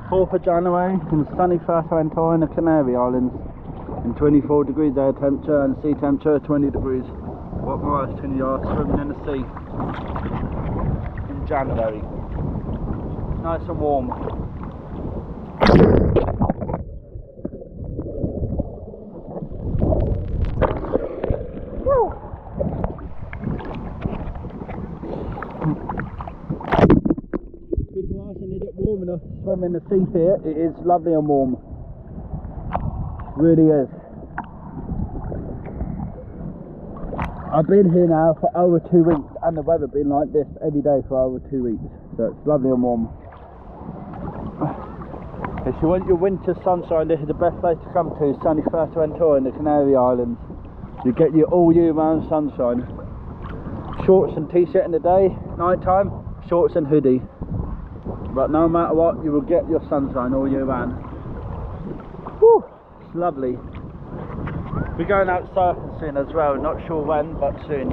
4th of January in sunny Fuerteventura in the Canary Islands, in 24 degrees air temperature and sea temperature 20 degrees. What more else can you ask? Swimming in the sea in January. Nice and warm. People asking, is it warm enough to swim in the sea here? It is lovely and warm. Really is. I've been here now for over 2 weeks and the weather been like this every day for over 2 weeks. So it's lovely and warm. If you want your winter sunshine, this is the best place to come to, sunny Fuerteventura in the Canary Islands. You get your all year round sunshine. Shorts and t-shirt in the day, night time, shorts and hoodie. But no matter what, you will get your sunshine all year round. Whew, it's lovely. We're going out surfing soon as well, not sure when, but soon.